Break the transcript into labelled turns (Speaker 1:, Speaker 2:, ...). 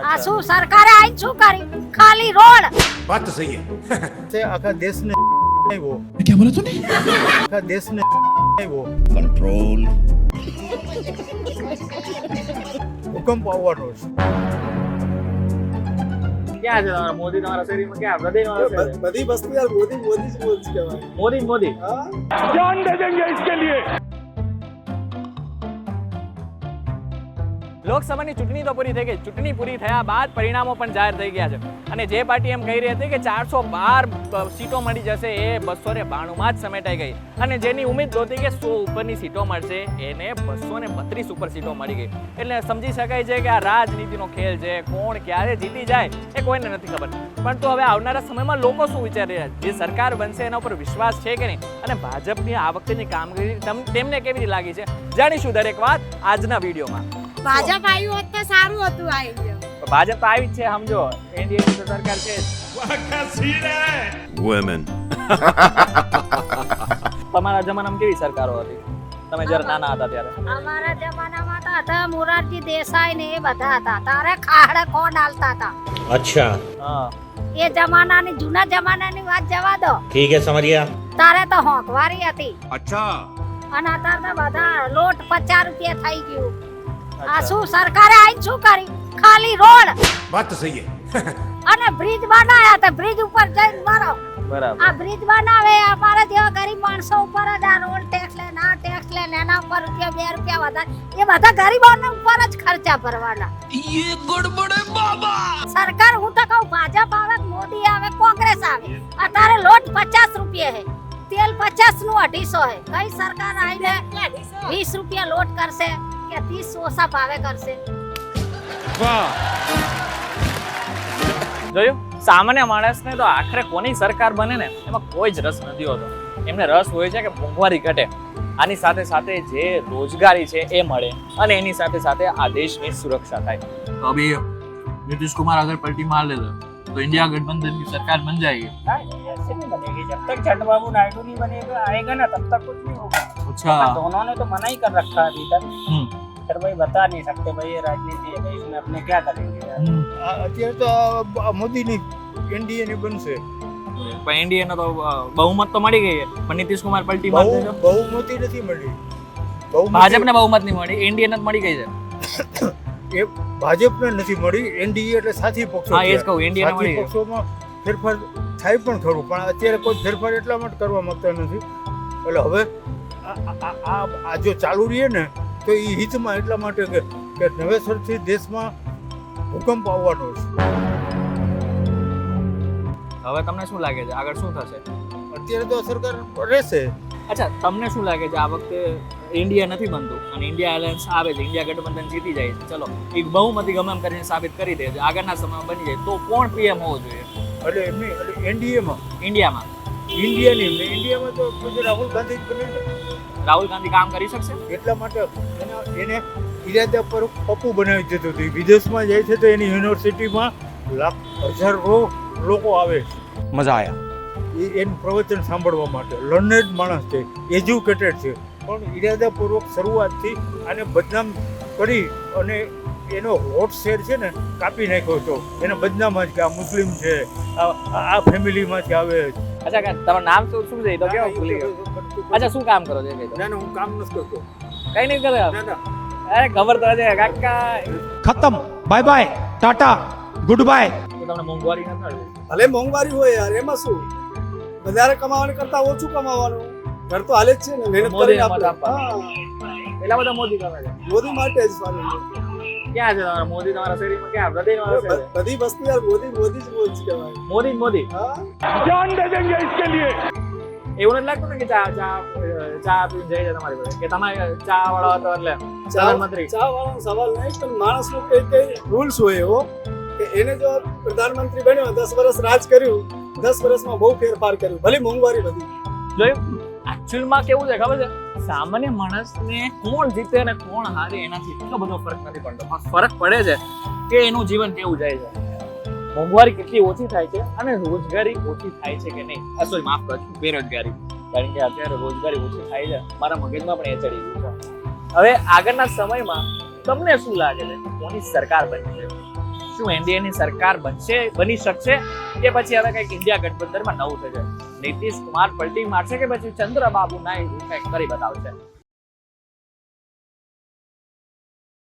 Speaker 1: આ શું સરકારે આઈ શું કર્યું? ખાલી રોડ.
Speaker 2: बात तो सही है
Speaker 3: से आखा देश ने वो
Speaker 2: क्या बोला तूने
Speaker 3: आखा देश ने वो
Speaker 2: कंट्रोल
Speaker 3: ભૂકંપ આવવાનો છે.
Speaker 4: ક્યાં છે તમારા મોદી? તમારા શરીરમાં ક્યાં હૃદયમાં હશે?
Speaker 5: બધી વસ્તુ યાર મોદી મોદી જ બોલ કહેવાય.
Speaker 4: મોદી મોદી
Speaker 5: હા
Speaker 4: લોકસભાની ચૂંટણી તો પૂરી થઈ ગઈ. ચૂંટણી પૂરી થયા બાદ પરિણામો પણ જાહેર થઈ ગયા છે અને જે પાર્ટી એમ કહી રહી હતી કે 412 સીટો મળી જશે એ 292માં જ સમેટાઈ ગઈ અને જેની ઉમ્મીદ હતી કે 100 ઉપરની સીટો મળશે એને 232 ઉપર સીટો મળી ગઈ. એટલે સમજી શકાય છે કે આ રાજનીતિનો ખેલ છે. કોણ ક્યારે જીતી જાય એ કોઈને નથી ખબર. પરંતુ હવે આવનારા સમયમાં લોકો શું વિચારી રહ્યા છે? જે સરકાર બનશે એના ઉપર વિશ્વાસ છે કે નહીં અને ભાજપની આ વખતેની કામગીરી તેમને કેવી રીતે લાગી છે જાણીશું દરેક વાત આજના વિડીયોમાં.
Speaker 1: ભાજપ આવ્યું હોત તો સારું હતું. આવી ગયો
Speaker 4: ભાજપ તો આવી જ છે. સમજો એનડીએની તો સરકાર છે જ.
Speaker 2: women
Speaker 4: તમારા જમાનામાં કેવી સરકારો હતી? તમે જ્યારે નાના હતા ત્યારે?
Speaker 1: અમારા જમાનામાં તો હતા મોરારજી દેસાઈ ને એ બધા હતા. તારે ખાડે કોણ હાલતા હતા?
Speaker 6: अच्छा
Speaker 4: હા
Speaker 1: એ જમાનાની જૂના જમાનાની વાત જવા દો.
Speaker 6: ठीक है समझ गया.
Speaker 1: તારે તો હોંકવારી હતી
Speaker 2: अच्छा
Speaker 1: અને અત્યારે તો બધા લોટ 50 રૂપિયા થઈ ગયું. આ શું સરકારે આઈ શું કર્યું? ખાલી રોડ
Speaker 2: बात तो સહી है
Speaker 1: અને બ્રિજ બનાયા. તો બ્રિજ ઉપર જઈને મારો
Speaker 4: બરાબર.
Speaker 1: આ બ્રિજ બનાવે અમારા જેવા ગરીબ માણસો ઉપર જ આ રોડ ટેક્સ લે ના ટેક્સ લે ને એના ઉપર રૂપિયા 2 રૂપિયા વધારે એ બધા ગરીબોના ઉપર જ ખર્ચા ભરવાના.
Speaker 2: ये गड़बड़ है बाबा
Speaker 1: સરકાર હું તો કહું ભાજપ આવે મોદી આવે કોંગ્રેસ આવે અત્યારે લોટ 50 રૂપિયા હે તેલ 50 નું 250 હે. કઈ સરકાર આવીને 20 રૂપિયા લોટ કરશે કે 30 ઓછા ભાવે કરશે?
Speaker 4: જોયું? સામાન્ય માણસને તો આખરે કોની સરકાર બને ને એમાં કોઈ જ રસ નથી હોતો. એમને રસ હોય છે કે મોંઘવારી ઘટે, આની સાથે સાથે જે રોજગારી છે એ મળે અને એની સાથે સાથે આ દેશની સુરક્ષા થાય. તો અભી नीतीश कुमार अगर पलटी मार ले तो इंडिया गठबंधन की सरकार बन जाएगी.
Speaker 7: ऐसे नहीं बनेगी जब तक चंद्रबाबू नायडू नहीं बनेगा आएगा ना तब तक कुछ नहीं होगा.
Speaker 4: अच्छा.
Speaker 7: दोनों ने तो मना ही कर रखा है अभी तक. फिर भाई बता नहीं सकते भाई ये राजनीति है भाई इसमें अपने क्या करेंगे यार.
Speaker 3: અત્યારે તો આ મોદીની એનડીએ ની બનશે.
Speaker 4: પણ એનડીએ તો બહુમત તો મળી ગઈ છે પણ નીતિશ કુમાર પલટી માર દેજો.
Speaker 3: બહુમતી નથી મળી.
Speaker 4: ભાજપને બહુમત નહીં મળી, એનડીએ ને જ મળી ગઈ છે.
Speaker 3: એ ભાજપને નથી મળી. એનડીએ એટલે સાથી પક્ષો
Speaker 4: હા, એ જ
Speaker 3: છે.
Speaker 4: કહું, NDA ને
Speaker 3: સાથી
Speaker 4: મળી ગઈ.
Speaker 3: પક્ષોમાં ફેરફાર થાય પણ ખરું પણ અત્યારે કોઈ ફેરફાર એટલા માટે કરવા માંગતા નથી. એટલે હવે આ જો ચાલુ રહીએ ને તો એ હિતમાં એટલા માટે કે નવેસરથી દેશમાં ભૂકંપ આવવાનો છે.
Speaker 4: હવે તમને શું લાગે છે આગળ શું થશે?
Speaker 3: અત્યારે તો સરકાર રહેશે.
Speaker 4: અચ્છા, તમને શું લાગે છે આ વખતે ઇન્ડિયા નથી બનતું અને ઇન્ડિયા એલાયન્સ આવે છે, ઇન્ડિયા ગઠબંધન જીતી જાય છે, ચલો એક બહુમતી ગમે એમ કરીને સાબિત કરી દે છે, આગળના સમયમાં બની જાય તો કોણ પીએમ હોવો જોઈએ
Speaker 3: એટલે એમની એનડીએમાં
Speaker 4: ઇન્ડિયામાં?
Speaker 3: ઇન્ડિયામાં તો પછી રાહુલ ગાંધી જ બને છે.
Speaker 4: રાહુલ ગાંધી કામ કરી શકશે?
Speaker 3: એટલા માટે એને ઇરાદા પર પપ્પુ બનાવી દીધું હતું. વિદેશમાં જાય છે તો એની યુનિવર્સિટીમાં હજારો લોકો આવે છે.
Speaker 2: मजा आया
Speaker 3: એનું પ્રવચન સાંભળવા માટે. લર્નેડ માણસ છે, એજ્યુકેટેડ છે, પણ ઇરાદાપૂર્વક શરૂઆતથી આને બદનામ કરી અને એનો વોટ શેર છે ને કાપી નાખ્યો હતો. એને બદનામ જ કે આ મુસ્લિમ છે, આ ફેમિલીમાંથી આવે.
Speaker 4: અચ્છા, તમારું નામ શું છે તો કેવો ભૂલી ગયો? અચ્છા, શું કામ કરો છો એ કહી દો.
Speaker 5: ના ના હું કામ નથી કરતો.
Speaker 4: કઈ નહીં કરે?
Speaker 5: ના ના
Speaker 4: અરે ખબર તો છે કાકા.
Speaker 2: खत्म bye bye tata goodbye
Speaker 4: તો તમને મોંઘવારી નથી આવી?
Speaker 5: ભલે મોંઘવારી હોય યાર એમાં શું વધારે કમાવાનું કરતા ઓછું કમાવાનું ઘર તો હાલે જ છે ને. મહેનત
Speaker 4: મોદીને
Speaker 5: કરીને
Speaker 4: મત
Speaker 5: આપણે
Speaker 4: આપવાનો.
Speaker 5: હા
Speaker 4: એટલા બધા મોદી ગમે છે?
Speaker 5: મોદી માટે જ સારું છે.
Speaker 4: ક્યાં છે તમારા મોદી? તમારા શરીરમાં ક્યાં હૃદયમાં હશે?
Speaker 5: બધી વસ્તુ યાર મોદી મોદી જ બોલ કહેવાય.
Speaker 4: મોદી જ મોદી.
Speaker 5: હા
Speaker 4: એવું નથી લાગતું ને કે ચા પીને જઈ જાય તમારી પાસે કે તમે ચા વાળો હતો એટલે પ્રધાનમંત્રી?
Speaker 5: ચા વાળાનો સવાલ નહીં પણ માણસનો કઈ રૂલ્સ હોય એવો કે એને જો પ્રધાનમંત્રી બન્યો 10 વર્ષ રાજ કર્યું 10 વર્ષમાં બહુ ફેરફાર કર્યું ભલે મોંઘવારી વધી.
Speaker 4: જોયું એકચ્યુઅલમાં કેવું છે ખબર છે? સામાન્ય માણસને કોણ જીતે અને કોણ હારે એનાથી એટલો બધો ફરક નથી પડતો, પણ ફરક પડે છે કે એનું જીવન કેવું જાય છે, મોંઘવારી કેટલી ઓછી થાય છે અને રોજગારી ઓછી થાય છે કે નહીં. સોરી માફ કરજો, બેરોજગારી. કારણ કે અત્યારે રોજગારી ઓછી થાય છે, મારા મગજમાં પણ એ ચડી ગયું છે. હવે આગળના સમયમાં તમને શું લાગે છે કોની સરકાર બની છે? શું એનડીએ ની સરકાર બની શકશે કે પછી હવે કંઈક ઇન્ડિયા ગઠબંધનમાં નવું થશે? નીતિશ કુમાર પલટી મારશે કે પછી ચંદ્રબાબુ નાયડુ કંઈક કરી બતાવશે?